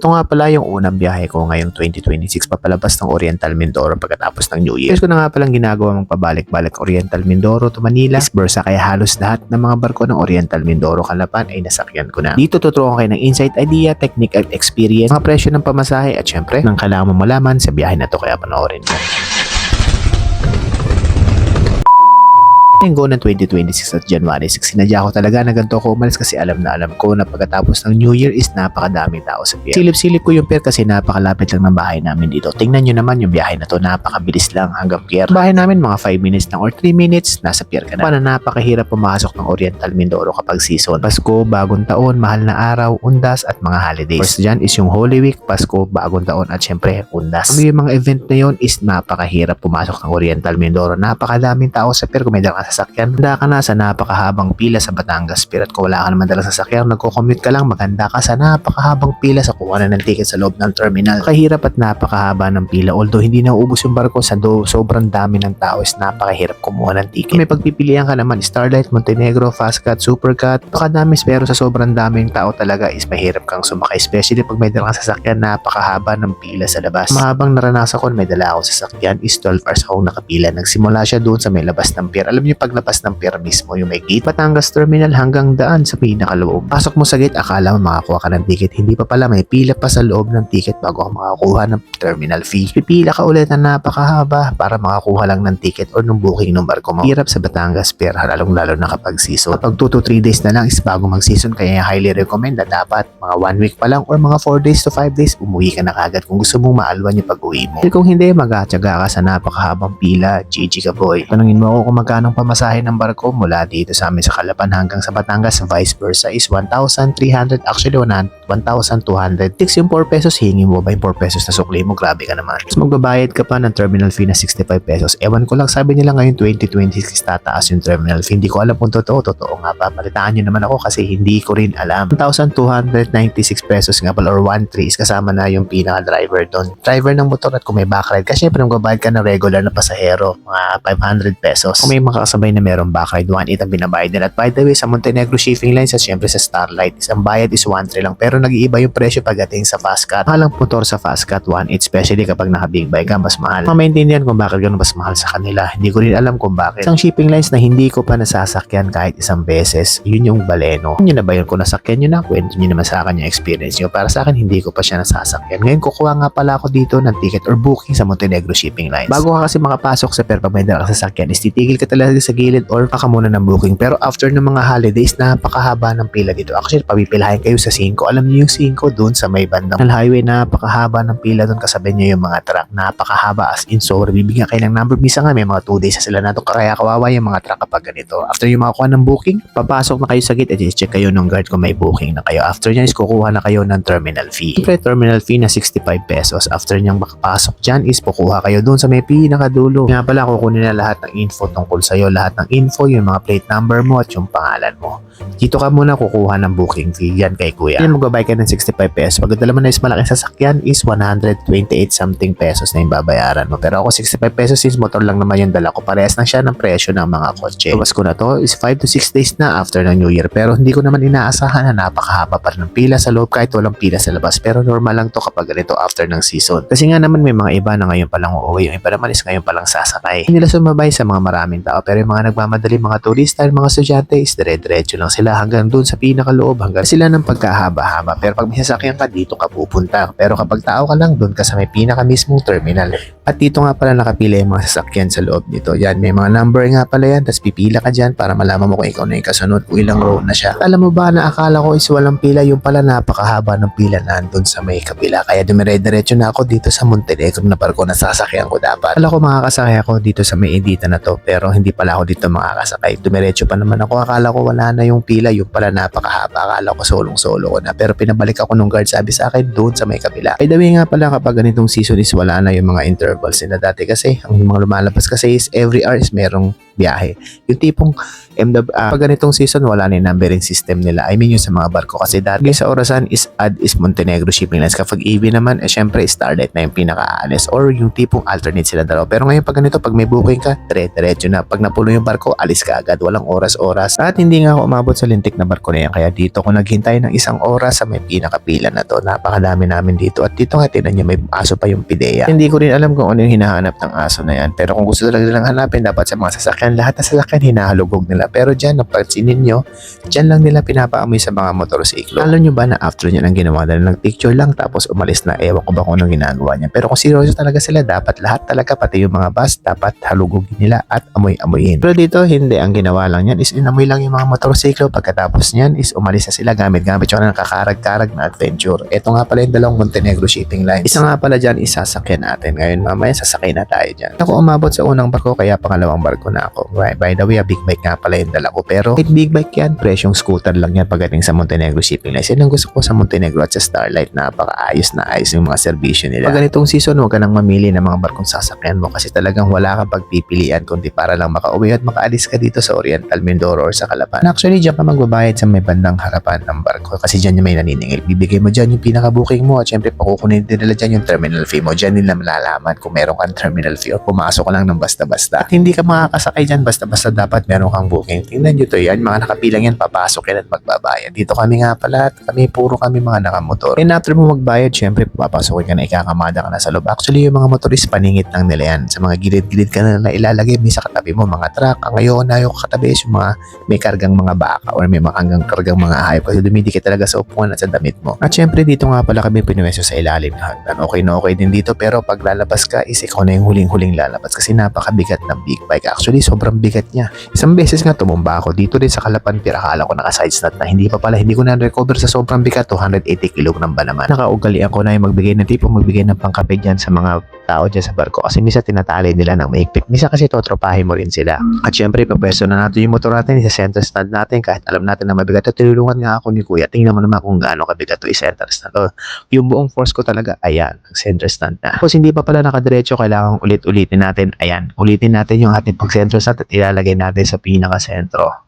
Ito nga pala yung unang biyahe ko ngayong 2026 papalabas ng Oriental Mindoro pagkatapos ng New Year. First ko na nga palang ginagawa magpabalik-balik Oriental Mindoro to Manila, vice versa, kaya halos lahat ng mga barko ng Oriental Mindoro Calapan ay nasakyan ko na. Dito tuturuan kayo ng insight, idea, technique at experience, mga presyo ng pamasahe at syempre ng kailangan mo malaman sa biyahe na to, kaya panoorin mo. Linggo ng 2026 at January 6, sinadya ko talaga na ganito ko umalis kasi alam ko na pagkatapos ng New Year is napakadaming tao sa pier. Silip-silip ko yung pier kasi napakalapit lang ng bahay namin dito. Tingnan nyo naman yung biyahe na to, napakabilis lang hanggang pier. Bahay namin mga 5 minutes lang or 3 minutes, nasa pier ka na. Paano napakahirap pumasok ng Oriental Mindoro kapag season. Pasko, bagong taon, mahal na araw, undas at mga holidays. First dyan is yung Holy Week, Pasko, bagong taon at syempre undas. Yung mga event na yun is napakahirap pumasok ng Oriental Mindoro. Napakadaming tao sa pier. Kung may dalang sasakyan, handa ka na sa napakahabang pila sa Batangas Pier. At kung wala ka naman dalang sasakyan, nagko-commute ka lang, maganda ka sa napakahabang pila sa kuha na ng ticket sa loob ng terminal. Kahirap at napakahaba ng pila. Although hindi na uubos yung barko, sobrang dami ng tao is napakahirap kumuha ng ticket. May pagpipilian ka naman, Starlight, Montenegro, Fastcat, Supercat. Napakadami, pero sa sobrang daming tao talaga is mahirap kang sumakay. Especially pag may dalang sasakyan, napakahaba ng pila sa labas. Mahabang naranasan ko, may dala ako sasakyan is 12 hours akong nakapila. Nagsimula siya doon sa may labas ng pier. Alam niyo, paglabas ng pier mismo, yung may gate, Batangas Terminal hanggang daan sa pinakaloob. Pasok mo sa gate, akala mo makakuha ka ng ticket. Hindi pa pala, may pila pa sa loob ng ticket bago ka makakuha ng terminal fee. Pipila ka ulit na napakahaba para makakuha lang ng ticket or ng booking ng barko mo. Hirap sa Batangas Pier, lalong-lalo na kapag season. Kapag 2 to 3 days na lang is bago mag-season, kaya highly recommend na dapat mga 1 week pa lang or mga 4 days to 5 days, umuwi ka na kagad kung gusto mong maalwan yung pag-uwi mo. Kung hindi, mag-atsaga ka sa napakahabang pila, GG ka boy. Tanungin mo ako kung magkano pamasahe ng barko mula dito sa amin sa Calapan hanggang sa Batangas, vice versa is 1,300, actually 1,200. Fix yung 4 pesos, hingi mo ba yung 4 pesos na sukli mo? Grabe ka naman. Tapos magbabayad ka pa ng terminal fee na 65 pesos. Ewan ko lang, sabi nila ngayon 2026 tataas yung terminal fee. Hindi ko alam kung totoo nga ba. Palitaan nyo naman ako kasi hindi ko rin alam. 1,296 pesos nga pala or 1,300 is kasama na yung pinaka-driver doon. Driver ng motor at kung may backride ka, syempre magbabayad ka ng regular na pasahero, mga 500 pesos. Kung may makakasabay na merong backride, 1,800 ang binabayad nila. At by the way, sa Montenegro Shipping Lines at syempre sa Starlight, isang bayad is 1,300 lang, pero nag-iiba yung presyo pagdating sa Fastcat. Mahalang motor sa Fastcat, 1,800, especially kapag naka-big bike ka, mas mahal. Maintindihan kung bakit ganun mas mahal sa kanila. Hindi ko rin alam kung bakit. Isang shipping lines na hindi ko pa nasasakyan kahit isang beses, yun yung Baleno. Yun na ba yun? Kung nasakyan nyo na, kwento nyo naman sa akin yung experience nyo. Para sa akin, hindi ko pa siya nasasakyan. Ngayon, kukuha nga pala ako dito ng ticket or booking sa Montenegro Shipping Lines. Bago ka kasi makapasok sa pier, pag may dalang sasakyan, is titigil ka talaga sa gilid or paka muna ng booking. Pero after ng mga holidays, napakahaba ng pila dito. Actually, papipilahin kayo sa 5. Alam niyo yung 5 doon sa may bandang highway, napakahaba ng pila doon, kasabi niyo yung mga truck. Napakahaba as in, so bibigyan kayo ng number. Misa nga may mga 2 days na sila na to, kaya kawawa yung mga truck kapag ganito. After yung makakuha ng booking, papasok na kayo sa gate at check kayo ng guard kung may booking na kayo. After nyan is kukuha na kayo ng terminal fee. Siyempre, terminal fee na 65 pesos. After nyang makapasok dyan is kukuha kayo doon sa may pinakadulo. Nga pala, kukunin na lahat ng info tungkol sa'yo. Lahat ng info, yung mga plate number mo at yung pangalan mo. Dito ka muna kukuha ng booking fee. Yan kay kuya. Yan, magbabay ka ng 65 pesos. Pag dala mo na is malaking sasakyan is 128 something pesos na yung babayaran mo. Pero ako 65 pesos is motor lang naman yung dala ko. Parehas na siya ng presyo ng mga kotse. Bawas ko na to is 5 to 6 days na after ng New Year. Pero hindi ko naman inaasahan na napakahaba pa rin ng pila sa loob kahit walang pila sa labas. Pero normal lang to kapag ganito after ng season. Kasi nga naman may mga iba na ngayon palang uuwi. Yung iba naman is ngayon palang sasakay. Hindi nila sumabay sa mga maraming tao. Pero yung mga nagmamadali, mga turista, mga estudyante is dire-diretso lang sila hanggang doon sa pinakaloob, hanggang sila ng pagkahaba-haba. Pero pag may sasakyan ka, dito ka pupunta. Pero kapag tao ka lang, doon ka sa may pinaka mismong terminal. At dito nga pala nakapila yung mga sasakyan sa loob nito. Yan, may mga number nga pala yan. Tapos pipila ka dyan para malaman mo kung ikaw na yung kasunod, kung ilang row na siya. Alam mo ba na akala ko is walang pila, yung pala napakahaba ng pila nandun sa may kabila. Kaya dumire-diretso na ako dito sa Montenegro na barko na sasakyan ko dapat. Akala ko makakasakay ako dito sa may edita na to, pero hindi pala ako dito makakasakay. Dumiretso pa naman ako. Akala ko wala na yung pila, yung pala napakahaba. Akala ko solong-solo ko na. Pero pinabalik ako nung guard, sabi sa akin doon sa may kabila. By the way nga pala, kapag ganitong season is wala na yung mga intervals nila dati kasi. Ang mga lumalabas kasi is every hour is merong biyahe. Yung tipong pag ganitong season, wala na yung numbering system nila. I mean yung sa mga barko kasi dati sa orasan is AD is Montenegro Shipping Lines. Kapag EV naman, syempre Starlight na yung pinaka-aalis or yung tipong alternate sila dalawa. Pero ngayon pag ganito, pag may booking ka, dire-diretso na. Pag napuno yung barko, alis ka agad. Walang oras-oras. At hindi nga ako umabot sa lintik na barko na yan. Kaya dito ko naghintay ng isang oras sa may pinakapila na to. Napakadami namin dito. At dito nga, tinan nyo, may aso pa yung PIDEA. Hindi ko rin alam kung ano yung hinahanap ng aso na yan. Pero kung gusto talaga nilang hanapin, dapat sa mga sasakyan, lahat ng sasakyan hinahalugog nila. Pero dyan, napansinin nyo, dyan lang nila pinapaamoy sa mga motorsiklo. Alam nyo ba na after nyo ang ginawa nila, nag-picture lang tapos umalis na, ewan ko ba kung anong ginagawa niya. Pero kung seryoso talaga sila, dapat lahat talaga, pati yung mga bus, dapat halugogin nila at amoy-amoyin. Pero dito, hindi. Ang ginawa lang yan is inamoy lang yung mga motorsiklo. Pagkatapos niyan is umalis na sila gamit-gamit yung nakakarag-karag na adventure. Ito nga pala yung dalawang Montenegro Shipping Lines. Isa nga pala dyan, isasakyan natin. Ngayon mamaya, sasakay na tayo dyan. Ako umabot sa unang barko, kaya pangalawang barko na ako. By the way, big bike nga pala yung dala ko. Pero kahit big bike yan, presyong scooter lang yan pagdating sa Montenegro Shipping Lines. Yan ang gusto ko sa Montenegro at sa Starlight. Napaka-ayos na ayos yung mga serbisyo nila. Pag ganitong season, huwag ka nang mamili ng mga barkong sasakyan mo kasi talagang wala kang pagpipilian kundi para lang makauwi at makaalis ka dito sa Oriental Mindoro or sa Calapan. Actually, diyan ka magbabayad sa may bandang harapan ng barko kasi diyan yung may naniningil. Bibigay mo diyan yung pinaka-booking mo at syempre pakukunin din nila diyan yung terminal fee mo. Diyan nila malalaman kung meron kang terminal fee o pumasok ka lang ng basta-basta. At hindi ka makakasakay diyan basta-basta, dapat meron kang booking. Tingnan nyo to yan, mga nakapilang yan, papasok yan at magbabayad. Dito kami nga pala at puro kami mga nakamotor. And after mo magbayad, syempre papasokin ka na, ikakamada ka na sa loob. Actually, yung mga motor is paningit lang nila yan. Sa mga gilid-gilid ka na ilalagay, may sa katabi mo, mga truck. Ang ngayon na yung katabi is yung mga may kargang mga baka or may hanggang kargang mga hayop kasi dumidikit talaga sa upuan at sa damit mo. At syempre, dito nga pala kami pinuwesto sa ilalim ng hagdan. Okay na okay din dito, pero pag lalabas ka is ikaw na yung huling-huling lalabas kasi napakabigat ng big bike. Actually, sobrang bigat niya. Isang beses nga tumumba ako dito din sa Calapan, pero akala ko naka-side snot na. Hindi ko na recover sa sobrang bigat. 280 kg ba naman. Nakaugalian ko na yung magbigay ng pangkape dyan sa mga tao dyan sa barko kasi misa tinatali nila ng maigpit. Misa kasi totropahin mo rin sila. At syempre, papwesto na natin yung motor natin, sa center stand natin kahit alam natin na mabigat. At tinulungan nga ako ni Kuya. Tingnan mo naman kung gaano kabigat to i-center stand. Yung buong force ko talaga, ayan, center stand na. Tapos hindi pa pala nakadiretso, kailangan ulit-ulitin natin. Ayan, ulitin natin yung ating pag-center stand at ilalagay natin sa pinaka-sentro.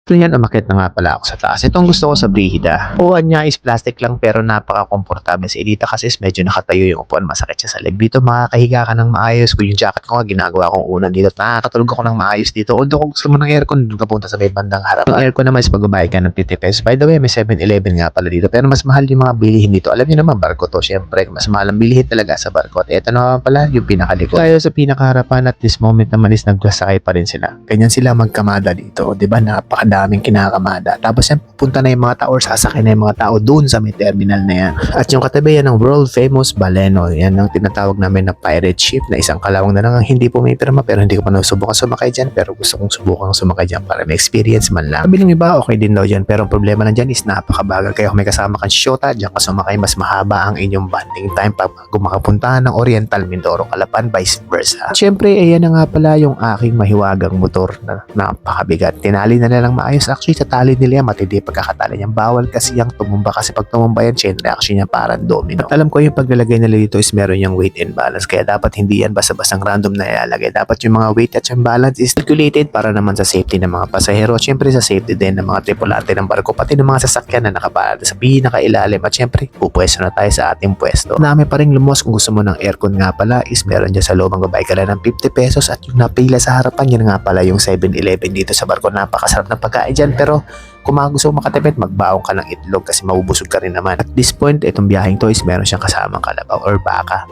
Ito yan, umakit na nga pala ako sa taas. Itong gusto ko sa Brihida. Upuan niya is plastic lang pero napaka-komportable. Sa dito kasi is medyo nakatayo yung upuan. Masakit siya sa leg. Dito makakahiga ka ng maayos. Kung yung jacket ko nga, ginagawa kong unan dito. Nakakatulog ako ng maayos dito. Although kung gusto mo ng aircon, doon ka punta sa may bandang harap. Yung aircon naman is magbabayad ka ng 50 pesos. By the way, may 7-Eleven nga pala dito. Pero mas mahal yung mga bilihin dito. Alam niyo naman, barko to. Siyempre, mas mahal ang bilihin talaga sa barko. At ito naman pala yung pinakalikod. Tayo sa pinakaharapan at this moment naman is naglasakay pa rin sila. Ganyan sila magkamada dito. Diba? Napakadaming kinakamada. Tapos yan, pupunta na yung mga tao or sasakay na yung mga tao doon sa may terminal na yan. At yung katabi yan ng world famous Baleno. Yan ang tinatawag namin na pirate ship na isang kalawang na lang ang hindi pumipirma pero hindi ko pa nasubukan sumakay dyan pero gusto kong subukan sumakay dyan para may experience man lang. Sabi ng iba, okay din daw dyan pero ang problema na dyan is napakabagal. Kaya kung may kasama kang syota, dyan ka sumakay, mas mahaba ang inyong bonding time pag makapuntahan ng Oriental Mindoro, Calapan, vice versa. At syempre, ayan na nga pala yung aking mahiwagang motor na napakabigat. Tinali na lang maayos. Actually, sa tali nila yan, matindi pagkakatali niyan. Bawal kasi yung tumumba kasi pag tumumba yan, chain reaction niya parang domino. At alam ko yung paglalagay nila dito is meron yung weight and balance. Kaya dapat hindi yan basta-bastang random na ilalagay. Dapat yung mga weight at yung balance is calculated para naman sa safety ng mga pasahero. At syempre sa safety din ng mga tripulante ng barko, pati ng mga sasakyan na nakaparada sa pinakailalim. At syempre, pupwesto na tayo sa ating pwesto. Dami pa rin lumos kung gusto mo ng aircon nga pala is meron dyan sa loob ang babae ka lang ng 50 pesos at yung napila sa harapan yan nga pala yung 7-Eleven dito sa barko. Napakasarap ng pagkain dyan pero kung gusto mo makatipid, magbaong ka ng itlog kasi mabubusog ka rin naman. At this point, itong biyaheng to is meron siyang kasamang kalabaw or baka.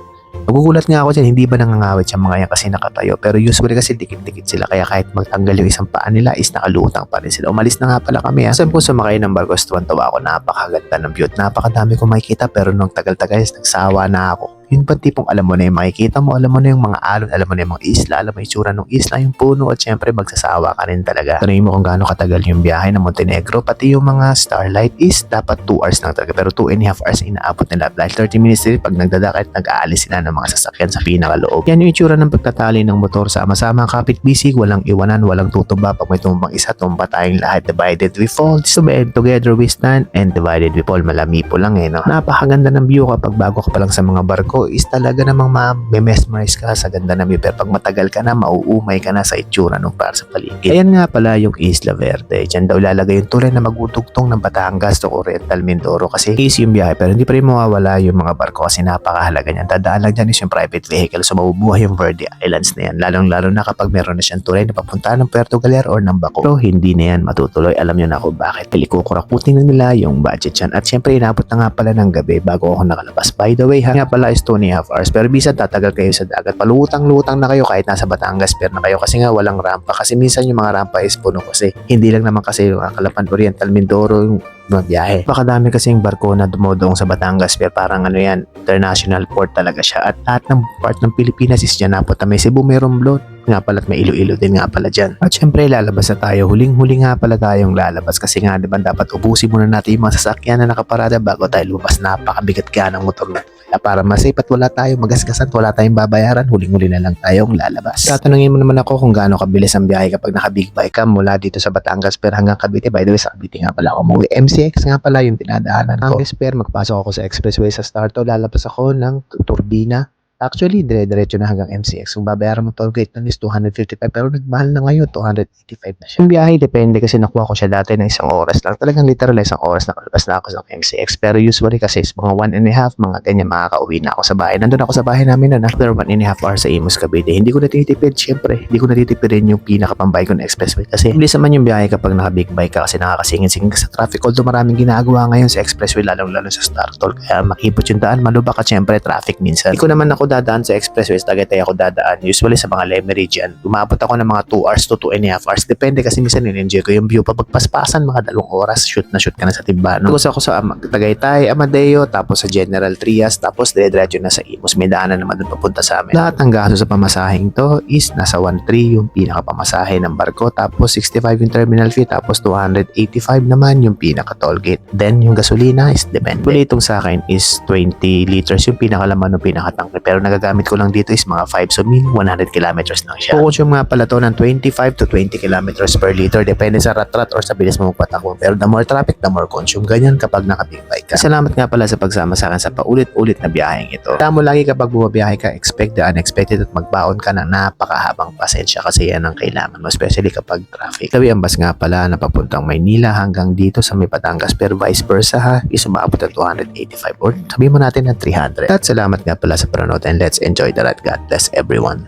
Nagugulat nga ako dyan, hindi ba nangangawit yung mga yan kasi nakatayo? Pero usually kasi dikit-dikit sila kaya kahit magtanggal yung isang paa nila is nakalutang pa rin sila. Umalis na nga pala kami. Sabi ko sumakay ng barko, tuwan-tawa ako, napakaganda ng view. Napakadami kong makikita pero nung tagal-tagal is nagsawa na ako. Yung pa tipong alam mo na yung makikita mo, alam mo na yung mga alon, alam mo na yung mga isla, alam mo yung itsura ng isla, yung puno, at syempre magsasawa ka rin talaga. Tanungin mo kung gaano katagal yung biyahe ng Montenegro, pati yung mga starlight is dapat 2 hours lang talaga, pero 2.5 hours inaabot nila. Dahil 30 minutes din pag nagdadaka at nag-aalis sila ng mga sasakyan sa pinakaloob. Yan yung itsura ng pagtatali ng motor, sama-sama ang kapit bisig, walang iwanan, walang tutumba. Pag may tumbang isa, tumba tayong lahat. Divided we fall, together we stand, and divided we fall. Malami po lang no? Napakaganda ng view kapag bago ka pa lang sa mga barko is talaga namang ma-mesmerize ka sa ganda ng view. Pero pag matagal ka na, mauumay ka na sa itsura nung para sa paligid. Ayan nga pala yung Isla Verde. Diyan daw ilalagay yung tulay na magutugtong ng Batangas to Oriental Mindoro kasi case yung biyahe. Pero hindi pa rin mawawala yung mga barko kasi napakahalaga niyan. Dadaan lang dyan is yung private vehicle. So mabubuhay yung Verde Islands na yan. Lalong-lalo na kapag meron na siyang tulay na papunta ng Puerto Galera or ng Baco. Pero hindi na yan matutuloy. Alam nyo na kung bakit. Pilikukurakutin na nila yung budget yan. At syempre inabot na nga pala ng gabi bago ako nakalabas. By the way, nga pala is 2.5 hours. Pero bisan tatagal kayo sa dagat. Palutang-lutang na kayo kahit nasa Batangas Pier na kayo kasi nga walang rampa. Kasi minsan yung mga rampa is puno kasi hindi lang naman kasi yung Calapan Oriental Mindoro yung biyahe. Pakadami kasi yung barko na dumodong sa Batangas Pier. Parang ano yan, international port talaga siya. At lahat ng part ng Pilipinas is dyan napunta. May Cebu, may Romblon. Nga pala at may Iloilo din nga pala dyan. At syempre lalabas na tayo. Huling-huli nga pala tayong lalabas kasi nga diba dapat ubusin muna natin yung mga sasakyan na nakaparada bago tayo lumabas. Napakabigat ka ng motor na para masafe at wala tayong magasgasan, wala tayong babayaran, huling-huli na lang tayong lalabas. Tatanungin mo naman ako kung gaano kabilis ang biyahe kapag naka-big bike ka mula dito sa Batangas Pier hanggang Cavite. By the way, sa Cavite nga pala ako umuwi. MCX nga pala yung tinadaanan ko. Batangas Pier, magpasok ako sa expressway sa Starto, lalabas ako ng Turbina. Actually, dire-diretso na hanggang MCX. Kung babayaran mo toll gate nun is 255 pero nagmahal na ngayon, 285 na siya. Yung biyahe, depende kasi nakuha ko siya dati ng 1 oras lang. Talagang literal 1 oras nakalabas na ako sa MCX. Pero usually kasi mga 1.5, mga ganyan, makakauwi na ako sa bahay. Nandun ako sa bahay namin na after 1.5 hours sa Imus Cavite. Hindi ko natitipid, syempre. Hindi ko natitipirin yung pinakapambay ko na expressway. Kasi bilis naman yung biyahe kapag naka-big bike ka kasi nakakasingin-singin ka sa traffic. Although maraming ginagawa ngayon sa expressway, lalong-lalo sa Startol. Kaya makipot yung daan, malubak at syempre traffic minsan. Hindi ko naman ako dadaan sa expressways, Tagaytay ako dadaan. Usually sa mga Lemery dyan, umabot ako ng mga 2 hours to 2.5 hours. Depende kasi minsan in-enjoy ko yung view. Papagpaspasan, mga 2 oras, shoot na shoot ka na sa timba. Tapos ako sa Tagaytay, Amadeo, tapos sa General Trias, tapos dire-diretso na sa Imus. May daanan naman doon papunta sa amin. Lahat ng gasto sa pamasaheng to is nasa 1.3 yung pinakapamasahe ng barko, tapos 65 yung terminal fee, tapos 285 naman yung pinaka toll gate. Then yung gasolina is depende. Kung itong sa akin is 20 liters yung pinakalaman ng pinakatangke. Pero nagagamit ko lang dito is mga 5, so 100 kilometers lang siya. Kukonsume nga pala to ng 25 to 20 kilometers per liter. Depende sa rat-rat or sa bilis mo magpatakbo. Pero the more traffic, the more consume. Ganyan kapag naka-big bike ka. Salamat nga pala sa pagsama sa akin sa paulit-ulit na biyaheng ito. Tamo lagi kapag bumabiyahe ka, expect the unexpected at magbaon ka ng napakahabang pasensya kasi yan ang kailangan mo, especially kapag traffic. Tawi ang bus nga pala na papuntang Maynila hanggang dito sa may Batangas pero vice versa ha, is umabot ng 285 or sabihin mo natin ng 300. At salamat nga pala sa panonood and let's enjoy the ride. God bless everyone.